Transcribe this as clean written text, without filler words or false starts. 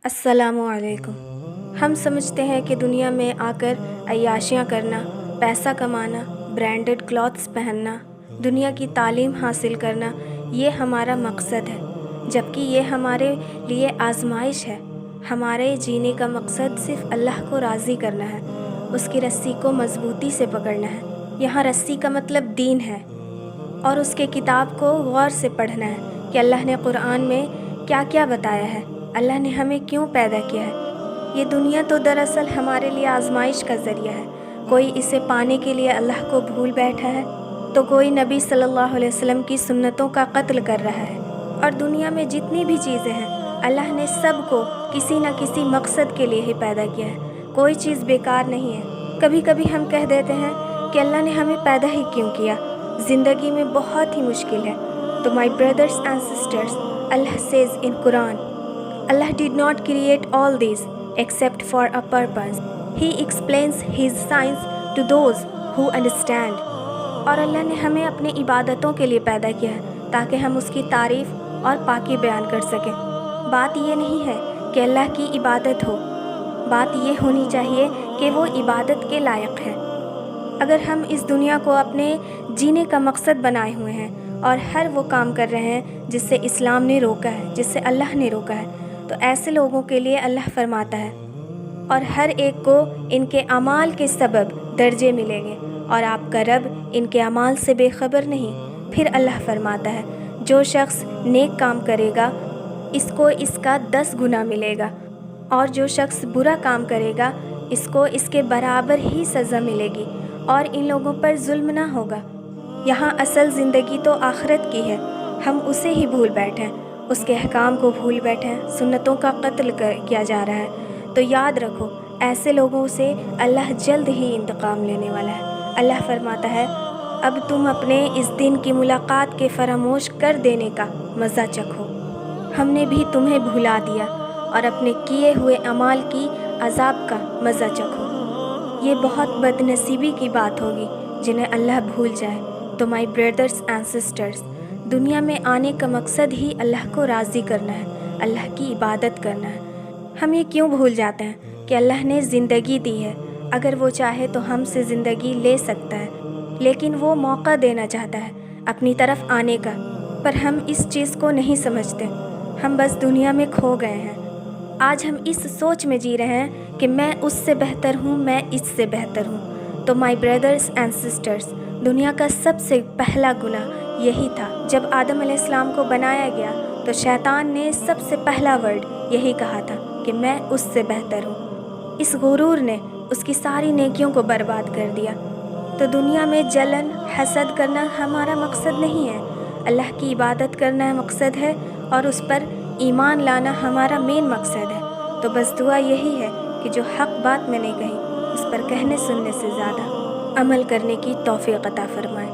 السلام علیکم۔ ہم سمجھتے ہیں کہ دنیا میں آ کر عیاشیاں کرنا، پیسہ کمانا، برانڈڈ کلاتھس پہننا، دنیا کی تعلیم حاصل کرنا یہ ہمارا مقصد ہے، جبکہ یہ ہمارے لیے آزمائش ہے۔ ہمارے جینے کا مقصد صرف اللہ کو راضی کرنا ہے، اس کی رسی کو مضبوطی سے پکڑنا ہے۔ یہاں رسی کا مطلب دین ہے، اور اس کے کتاب کو غور سے پڑھنا ہے کہ اللہ نے قرآن میں کیا کیا بتایا ہے، اللہ نے ہمیں کیوں پیدا کیا ہے۔ یہ دنیا تو دراصل ہمارے لیے آزمائش کا ذریعہ ہے۔ کوئی اسے پانے کے لیے اللہ کو بھول بیٹھا ہے تو کوئی نبی صلی اللہ علیہ وسلم کی سنتوں کا قتل کر رہا ہے۔ اور دنیا میں جتنی بھی چیزیں ہیں اللہ نے سب کو کسی نہ کسی مقصد کے لیے ہی پیدا کیا ہے، کوئی چیز بیکار نہیں ہے۔ کبھی کبھی ہم کہہ دیتے ہیں کہ اللہ نے ہمیں پیدا ہی کیوں کیا، زندگی میں بہت ہی مشکل ہے۔ تو my brothers and sisters, Allah says in Quran, Allah did not create all these except for a purpose. He explains His science to those who understand. اور اللہ نے ہمیں اپنی عبادتوں کے لیے پیدا کیا ہے تاکہ ہم اس کی تعریف اور پاکی بیان کر سکیں۔ بات یہ نہیں ہے کہ اللہ کی عبادت ہو، بات یہ ہونی چاہیے کہ وہ عبادت کے لائق ہے۔ اگر ہم اس دنیا کو اپنے جینے کا مقصد بنائے ہوئے ہیں اور ہر وہ کام کر رہے ہیں جس سے اسلام نے روکا ہے، جس سے اللہ نے روکا ہے، تو ایسے لوگوں کے لیے اللہ فرماتا ہے اور ہر ایک کو ان کے اعمال کے سبب درجے ملیں گے، اور آپ کا رب ان کے اعمال سے بے خبر نہیں۔ پھر اللہ فرماتا ہے جو شخص نیک کام کرے گا اس کو اس کا 10 گنا ملے گا، اور جو شخص برا کام کرے گا اس کو اس کے برابر ہی سزا ملے گی، اور ان لوگوں پر ظلم نہ ہوگا۔ یہاں اصل زندگی تو آخرت کی ہے، ہم اسے ہی بھول بیٹھے ہیں، اس کے احکام کو بھول بیٹھے ہیں، سنتوں کا قتل کیا جا رہا ہے۔ تو یاد رکھو ایسے لوگوں سے اللہ جلد ہی انتقام لینے والا ہے۔ اللہ فرماتا ہے اب تم اپنے اس دن کی ملاقات کے فراموش کر دینے کا مزہ چکھو، ہم نے بھی تمہیں بھلا دیا، اور اپنے کیے ہوئے اعمال کی عذاب کا مزہ چکھو۔ یہ بہت بد نصیبی کی بات ہوگی جنہیں اللہ بھول جائے۔ تو مائی بردرس اینڈ سسٹرس، دنیا میں آنے کا مقصد ہی اللہ کو راضی کرنا ہے، اللہ کی عبادت کرنا ہے۔ ہم یہ کیوں بھول جاتے ہیں کہ اللہ نے زندگی دی ہے، اگر وہ چاہے تو ہم سے زندگی لے سکتا ہے، لیکن وہ موقع دینا چاہتا ہے اپنی طرف آنے کا، پر ہم اس چیز کو نہیں سمجھتے، ہم بس دنیا میں کھو گئے ہیں۔ آج ہم اس سوچ میں جی رہے ہیں کہ میں اس سے بہتر ہوں، میں اس سے بہتر ہوں۔ تو مائی بردرس اینڈ سسٹرس، دنیا کا سب سے پہلا گناہ یہی تھا۔ جب آدم علیہ السلام کو بنایا گیا تو شیطان نے سب سے پہلا ورڈ یہی کہا تھا کہ میں اس سے بہتر ہوں۔ اس غرور نے اس کی ساری نیکیوں کو برباد کر دیا۔ تو دنیا میں جلن، حسد کرنا ہمارا مقصد نہیں ہے، اللہ کی عبادت کرنا مقصد ہے، اور اس پر ایمان لانا ہمارا مین مقصد ہے۔ تو بس دعا یہی ہے کہ جو حق بات میں نے کہی اس پر کہنے سننے سے زیادہ عمل کرنے کی توفیق عطا فرمائے۔